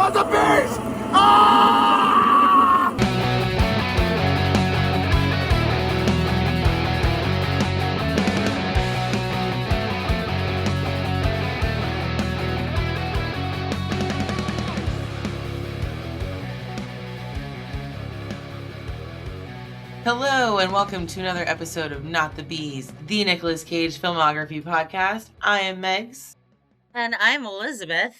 was a beast! Ah! Hello and welcome to another episode of Not the Bees, the Nicolas Cage filmography podcast. I am Megs. And I'm Elizabeth.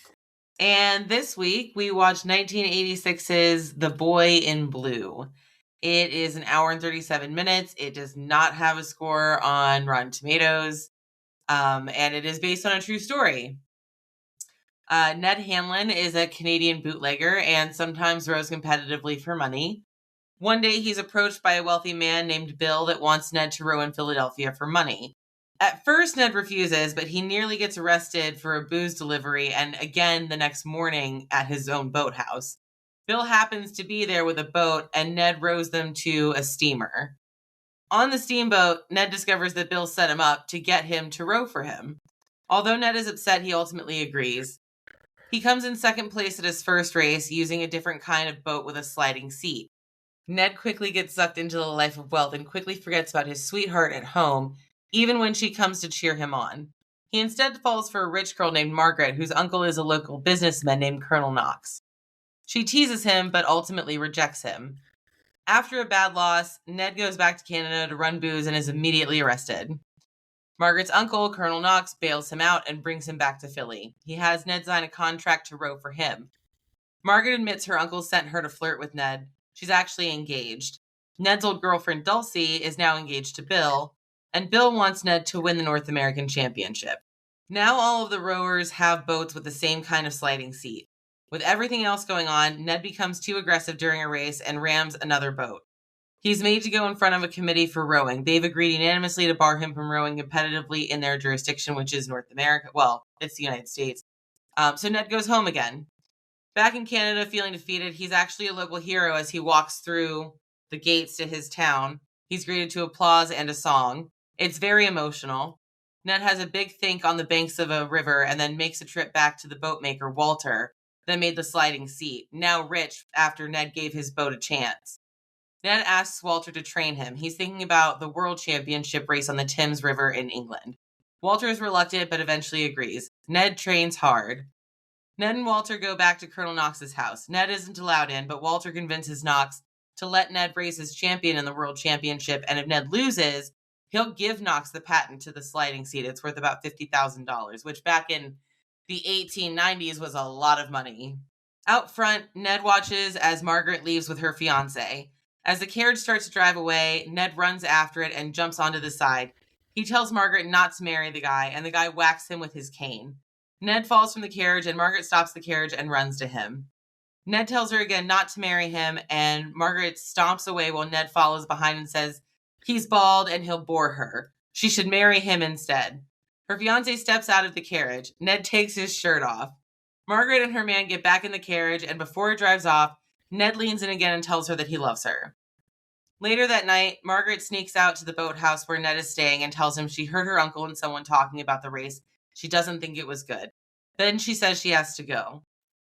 And this week we watched 1986's The Boy in Blue. It is an hour and 37 minutes. It does not have a score on Rotten Tomatoes. And it is based on a true story. Ned Hanlon is a Canadian bootlegger and sometimes rows competitively for money. One day he's approached by a wealthy man named Bill that wants Ned to row in Philadelphia for money. At first, Ned refuses, but he nearly gets arrested for a booze delivery and again the next morning at his own boathouse. Bill happens to be there with a boat and Ned rows them to a steamer. On the steamboat, Ned discovers that Bill set him up to get him to row for him. Although Ned is upset, he ultimately agrees. He comes in second place at his first race using a different kind of boat with a sliding seat. Ned quickly gets sucked into the life of wealth and quickly forgets about his sweetheart at home, even when she comes to cheer him on. He instead falls for a rich girl named Margaret, whose uncle is a local businessman named Colonel Knox. She teases him, but ultimately rejects him. After a bad loss, Ned goes back to Canada to run booze and is immediately arrested. Margaret's uncle, Colonel Knox, bails him out and brings him back to Philly. He has Ned sign a contract to row for him. Margaret admits her uncle sent her to flirt with Ned. She's actually engaged. Ned's old girlfriend, Dulcie, is now engaged to Bill, and Bill wants Ned to win the North American Championship. Now all of the rowers have boats with the same kind of sliding seat. With everything else going on, Ned becomes too aggressive during a race and rams another boat. He's made to go in front of a committee for rowing. They've agreed unanimously to bar him from rowing competitively in their jurisdiction, which is North America. Well, it's the United States. So Ned goes home again. Back in Canada, feeling defeated, he's actually a local hero as he walks through the gates to his town. He's greeted to applause and a song. It's very emotional. Ned has a big think on the banks of a river and then makes a trip back to the boatmaker, Walter, that made the sliding seat, now rich after Ned gave his boat a chance. Ned asks Walter to train him. He's thinking about the World Championship race on the Thames River in England. Walter is reluctant but eventually agrees. Ned trains hard. Ned and Walter go back to Colonel Knox's house. Ned isn't allowed in, but Walter convinces Knox to let Ned race as champion in the World Championship, and if Ned loses, he'll give Knox the patent to the sliding seat. It's worth about $50,000, which back in the 1890s was a lot of money. Out front, Ned watches as Margaret leaves with her fiancé. As the carriage starts to drive away, Ned runs after it and jumps onto the side. He tells Margaret not to marry the guy, and the guy whacks him with his cane. Ned falls from the carriage, and Margaret stops the carriage and runs to him. Ned tells her again not to marry him, and Margaret stomps away while Ned follows behind and says he's bald and he'll bore her. She should marry him instead. Her fiancé steps out of the carriage. Ned takes his shirt off. Margaret and her man get back in the carriage, and before it drives off, Ned leans in again and tells her that he loves her. Later that night, Margaret sneaks out to the boathouse where Ned is staying and tells him she heard her uncle and someone talking about the race. She doesn't think it was good. Then she says she has to go.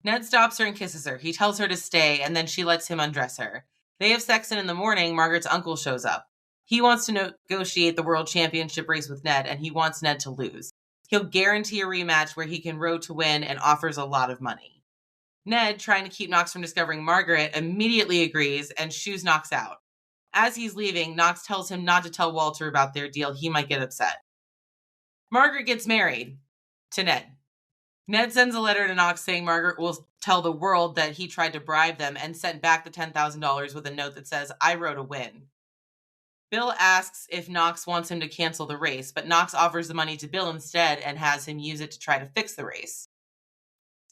Ned stops her and kisses her. He tells her to stay, and then she lets him undress her. They have sex, and in the morning, Margaret's uncle shows up. He wants to negotiate the World Championship race with Ned, and he wants Ned to lose. He'll guarantee a rematch where he can row to win and offers a lot of money. Ned, trying to keep Knox from discovering Margaret, immediately agrees and shoos Knox out. As he's leaving, Knox tells him not to tell Walter about their deal. He might get upset. Margaret gets married to Ned. Ned sends a letter to Knox saying Margaret will tell the world that he tried to bribe them and sent back the $10,000 with a note that says, I wrote a win. Bill asks if Knox wants him to cancel the race, but Knox offers the money to Bill instead and has him use it to try to fix the race.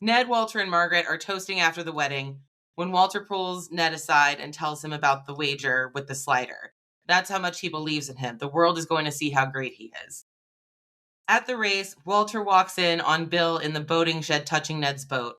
Ned, Walter, and Margaret are toasting after the wedding when Walter pulls Ned aside and tells him about the wager with the slider. That's how much he believes in him. The world is going to see how great he is. At the race, Walter walks in on Bill in the boating shed touching Ned's boat.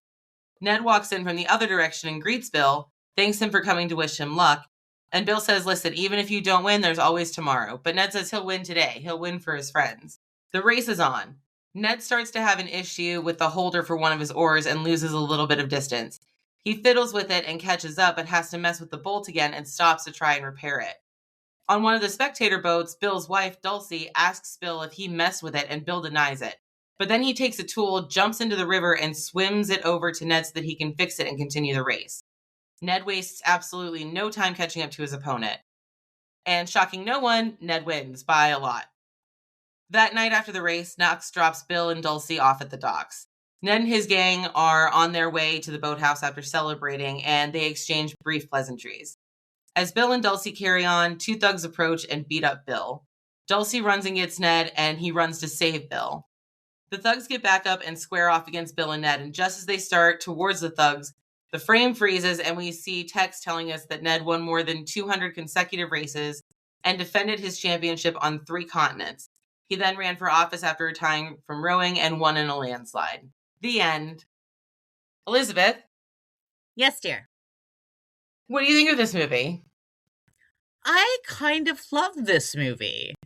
Ned walks in from the other direction and greets Bill, thanks him for coming to wish him luck, and Bill says, listen, even if you don't win, there's always tomorrow. But Ned says he'll win today. He'll win for his friends. The race is on. Ned starts to have an issue with the holder for one of his oars and loses a little bit of distance. He fiddles with it and catches up, but has to mess with the bolt again and stops to try and repair it. On one of the spectator boats, Bill's wife, Dulcie, asks Bill if he messed with it, and Bill denies it. But then he takes a tool, jumps into the river, and swims it over to Ned so that he can fix it and continue the race. Ned wastes absolutely no time catching up to his opponent. And shocking no one, Ned wins by a lot. That night after the race, Knox drops Bill and Dulcie off at the docks. Ned and his gang are on their way to the boathouse after celebrating, and they exchange brief pleasantries. As Bill and Dulcie carry on, two thugs approach and beat up Bill. Dulcie runs and gets Ned, and he runs to save Bill. The thugs get back up and square off against Bill and Ned, and just as they start towards the thugs, the frame freezes and we see text telling us that Ned won more than 200 consecutive races and defended his championship on 3 continents. He then ran for office after retiring from rowing and won in a landslide. The end. Elizabeth? Yes, dear. What do you think of this movie? I kind of love this movie.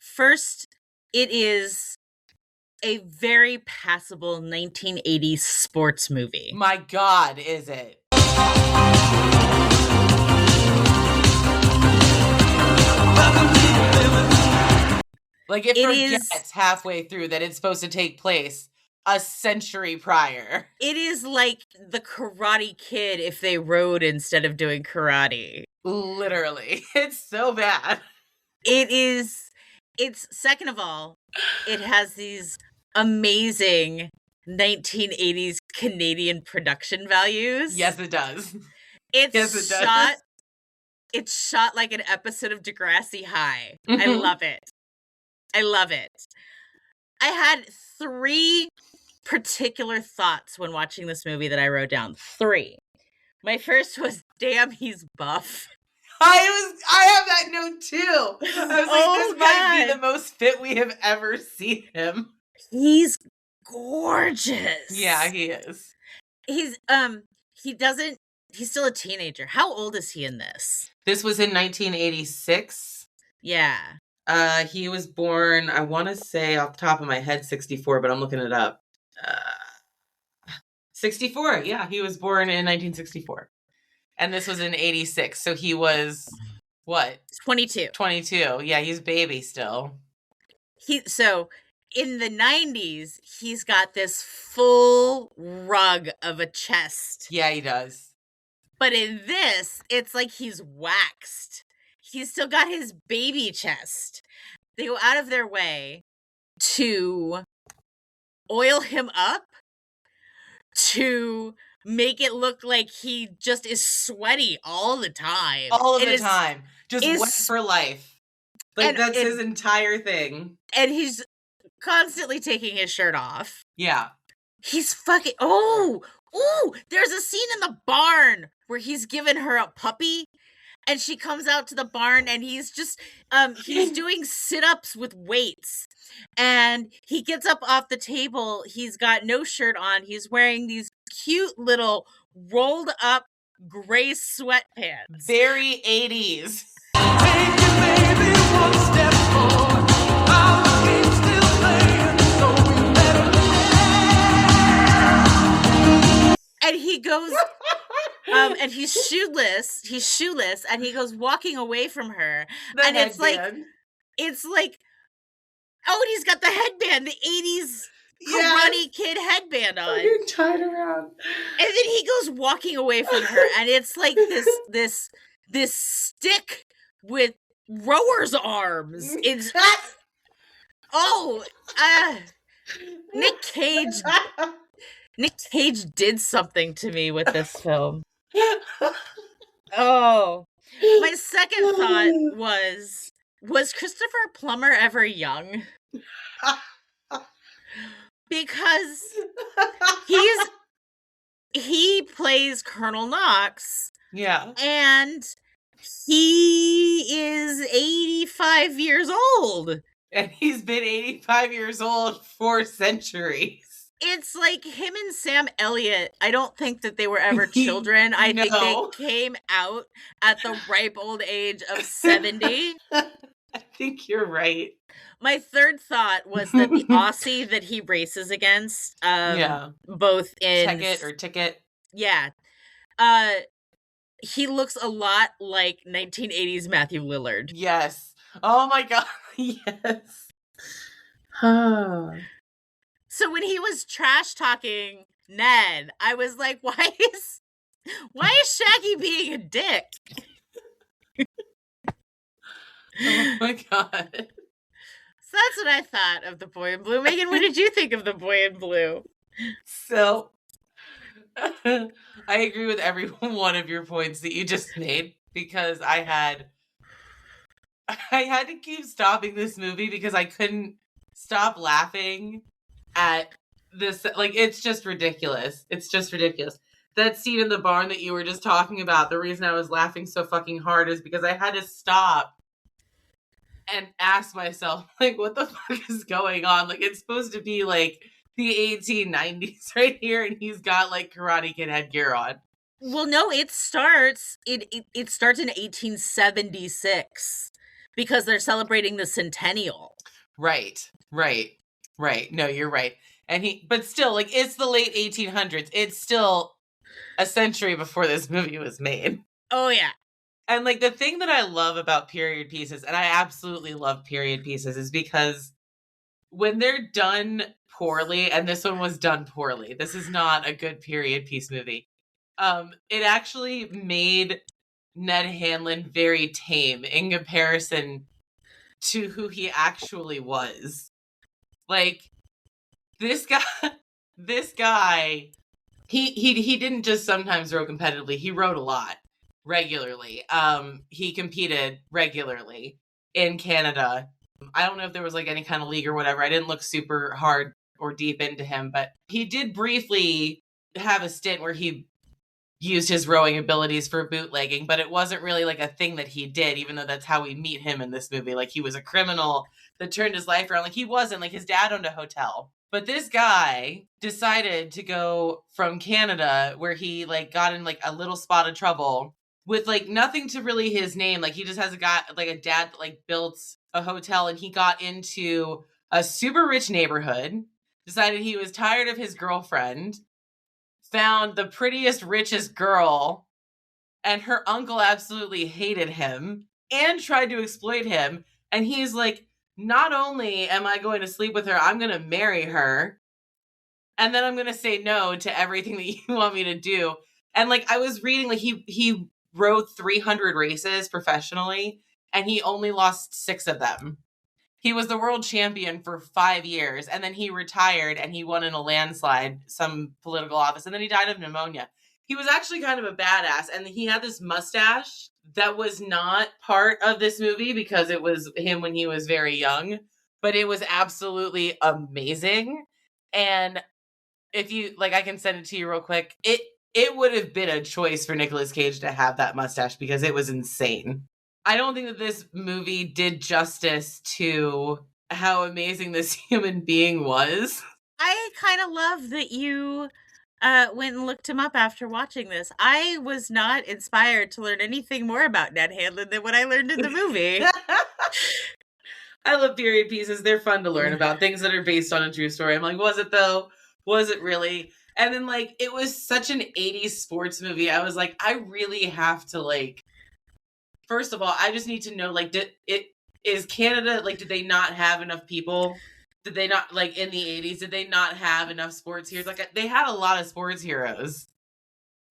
First, it is a very passable 1980s sports movie. My God, is it? Like, it forgets halfway through that it's supposed to take place a century prior. It is like the Karate Kid if they rode instead of doing karate. Literally. It's so bad. It's second of all, it has these amazing 1980s Canadian production values. Yes, it does. It's shot like an episode of Degrassi High. Mm-hmm. I love it. I had 3 particular thoughts when watching this movie that I wrote down. 3. My first was, damn, he's buff. I have that note too. I was this might be the most fit we have ever seen him. He's gorgeous. Yeah, he is. He's still a teenager. How old is he in this? This was in 1986. Yeah. He was born, I want to say off the top of my head, 64, but I'm looking it up. 64. Yeah, he was born in 1964. And this was in 86. So he was, what? 22. 22. Yeah, he's baby still. So in the 90s, he's got this full rug of a chest. Yeah, he does. But in this, it's like he's waxed. He's still got his baby chest. They go out of their way to oil him up, to make it look like he just is sweaty all the time. Time. Just wet for life. Like, that's his entire thing. And he's constantly taking his shirt off. Yeah. He's fucking... There's a scene in the barn where he's giving her a puppy. And she comes out to the barn and he's just, he's doing sit-ups with weights. And he gets up off the table. He's got no shirt on. He's wearing these cute little rolled up gray sweatpants. Very 80s. And he goes... and he's shoeless, and he goes walking away from her. And it's like, oh, and he's got the headband, the 80s Karate Kid headband on. Tied around. And then he goes walking away from her, and it's like this stick with rower's arms. It's, Nick Cage did something to me with this film. My second thought was Christopher Plummer ever young? Because he plays Colonel Knox. Yeah. And he is 85 years old. And he's been 85 years old for centuries. It's like him and Sam Elliott. I don't think that they were ever children. I think they came out at the ripe old age of 70. I think you're right. My third thought was that the Aussie that he races against, Yeah. both in Check it or ticket. yeah, he looks a lot like 1980s Matthew Lillard. Yes. Oh my god. Yes. So when he was trash talking Ned, I was like, why is Shaggy being a dick? Oh my god. So that's what I thought of The Boy in Blue. Megan, what did you think of The Boy in Blue? So I agree with every one of your points that you just made, because I had to keep stopping this movie because I couldn't stop laughing at this. Like, it's just ridiculous. It's just ridiculous. That scene in the barn that you were just talking about, the reason I was laughing so fucking hard is because I had to stop and ask myself, like, what the fuck is going on? Like, it's supposed to be like the 1890s right here, and he's got like Karate Kid headgear on. Well, no, it starts in 1876 because they're celebrating the centennial. Right. No, you're right. But still, like, it's the late 1800s. It's still a century before this movie was made. Oh yeah. And like, the thing that I love about period pieces, and I absolutely love period pieces, is because when they're done poorly, and this one was done poorly, this is not a good period piece movie. It actually made Ned Hanlon very tame in comparison to who he actually was. Like, this guy, he didn't just sometimes row competitively. He rowed a lot, regularly. He competed regularly in Canada. I don't know if there was like any kind of league or whatever. I didn't look super hard or deep into him, but he did briefly have a stint where he used his rowing abilities for bootlegging, but it wasn't really like a thing that he did, even though that's how we meet him in this movie. Like, he was a criminal that turned his life around. Like, he wasn't. Like, his dad owned a hotel. But this guy decided to go from Canada, where he like got in like a little spot of trouble with like nothing to really his name. Like, he just has a dad that like built a hotel, and he got into a super rich neighborhood, decided he was tired of his girlfriend, found the prettiest, richest girl, and her uncle absolutely hated him and tried to exploit him. And he's like, not only am I going to sleep with her, I'm going to marry her. And then I'm going to say no to everything that you want me to do. And like, I was reading, like, he rode 300 races professionally, and he only lost 6 of them. He was the world champion for 5 years, and then he retired, and he won in a landslide some political office, and then he died of pneumonia. He was actually kind of a badass, and he had this mustache that was not part of this movie because it was him when he was very young, but it was absolutely amazing. And if you like, I can send it to you real quick. It would have been a choice for Nicolas Cage to have that mustache because it was insane. I don't think that this movie did justice to how amazing this human being was. I kind of love that you went and looked him up after watching this. I was not inspired to learn anything more about Ned Hanlon than what I learned in the movie. I love period pieces. They're fun to learn about, things that are based on a true story. I'm like, was it though? Was it really? And then like, it was such an 80s sports movie. I was like, I really have to like, first of all, I just need to know, like, is Canada, like, did they not have enough people? Did they not, like, in the 80s, did they not have enough sports heroes? Like, they had a lot of sports heroes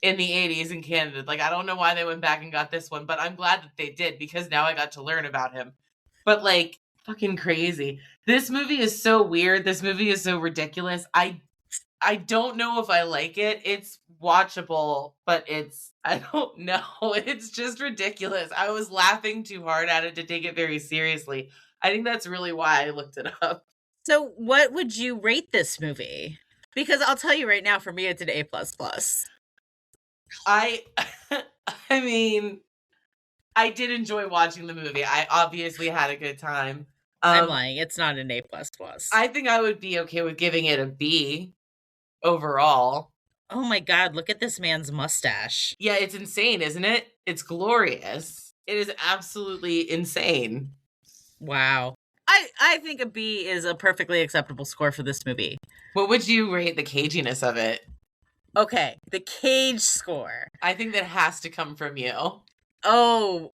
in the 80s in Canada. Like, I don't know why they went back and got this one, but I'm glad that they did, because now I got to learn about him. But, like, fucking crazy. This movie is so weird. This movie is so ridiculous. I don't know if I like it. It's watchable, but I don't know. It's just ridiculous. I was laughing too hard at it to take it very seriously. I think that's really why I looked it up. So what would you rate this movie? Because I'll tell you right now, for me, it's an A++. I mean, I did enjoy watching the movie. I obviously had a good time. I'm lying. It's not an A++. I think I would be okay with giving it a B overall. Oh my God, look at this man's mustache. Yeah, it's insane, isn't it? It's glorious. It is absolutely insane. Wow. I think a B is a perfectly acceptable score for this movie. What would you rate the caginess of it? Okay, the cage score. I think that has to come from you. Oh,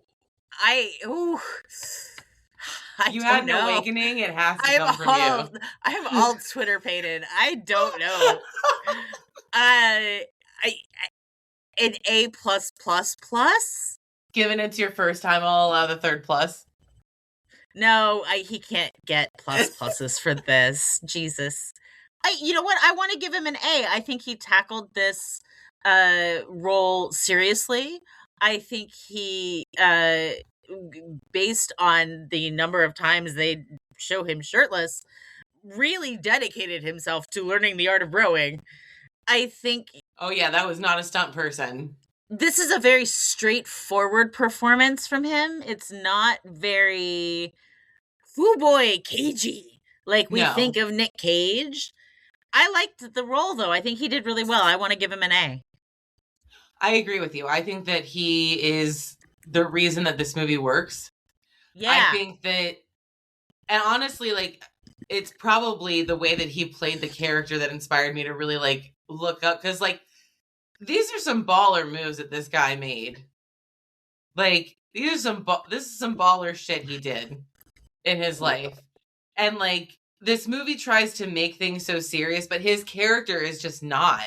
You don't had an know. awakening. It has to come from you. I have all Twitter painted. I don't know. I an A plus plus plus. Given it's your first time, I'll allow the third plus. No, he can't get plus pluses for this. Jesus. You know what? I want to give him an A. I think he tackled this role seriously. I think he, based on the number of times they show him shirtless, really dedicated himself to learning the art of rowing. I think. Oh yeah, that was not a stunt person. This is a very straightforward performance from him. It's not very foo boy cagey like we think of Nick Cage. I liked the role though. I think he did really well. I want to give him an A. I agree with you. I think that he is the reason that this movie works. Yeah. I think that, and honestly, like, it's probably the way that he played the character that inspired me to really, like, look up. Because, like, these are some baller moves that this guy made. Like, this is some baller shit he did in his life. And, like, this movie tries to make things so serious, but his character is just not.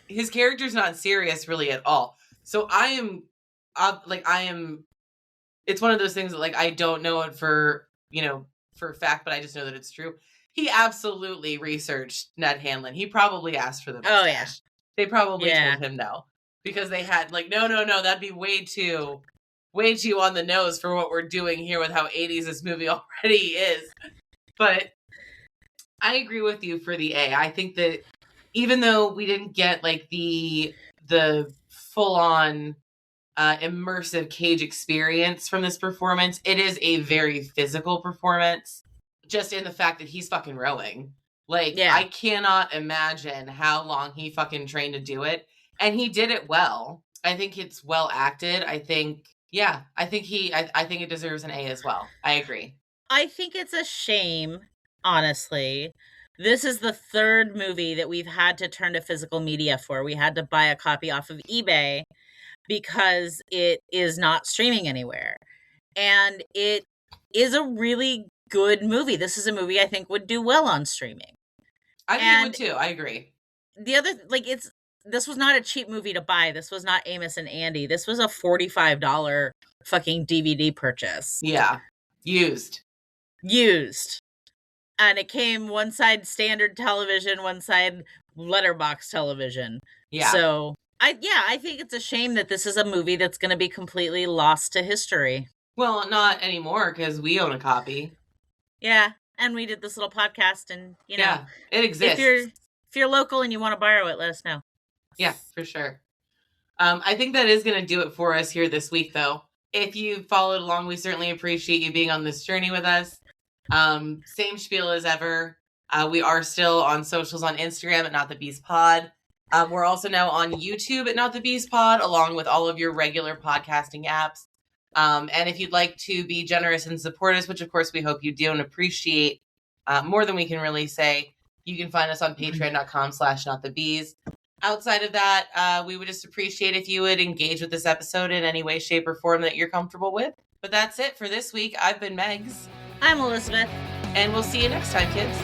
His character's not serious really at all. So it's one of those things that, like, I don't know it for a fact, but I just know that it's true. He absolutely researched Ned Hanlon. He probably asked for the mustache. Oh yeah. They probably told him no. Because they had, like, no, that'd be way too on the nose for what we're doing here with how 80s this movie already is. But I agree with you for the A. I think that even though we didn't get, like, the full-on immersive Cage experience from this performance, it is a very physical performance, just in the fact that he's fucking rowing. Like, I cannot imagine how long he fucking trained to do it. And he did it well. I think it's well acted. I think it deserves an A as well. I agree. I think it's a shame, honestly. This is the third movie that we've had to turn to physical media for. We had to buy a copy off of eBay because it is not streaming anywhere. And it is a really good movie. This is a movie I think would do well on streaming. I think it would too. I agree. The other, like, this was not a cheap movie to buy. This was not Amos and Andy. This was a $45 fucking DVD purchase. Yeah. Used. And it came one side standard television, one side letterbox television. Yeah. So I think it's a shame that this is a movie that's going to be completely lost to history. Well, not anymore, because we own a copy. Yeah, and we did this little podcast, and yeah, it exists. If you're local and you want to borrow it, let us know. Yeah, for sure. I think that is going to do it for us here this week, though. If you followed along, we certainly appreciate you being on this journey with us. Same spiel as ever. We are still on socials on Instagram at Not the Beast Pod. We're also now on YouTube at Not the Beast Pod, along with all of your regular podcasting apps. And if you'd like to be generous and support us, which of course we hope you do and appreciate more than we can really say, you can find us on patreon.com/notthebees. Outside of that, we would just appreciate if you would engage with this episode in any way, shape, or form that you're comfortable with. But that's it for this week. I've been Megs. I'm Elizabeth. And we'll see you next time, kids.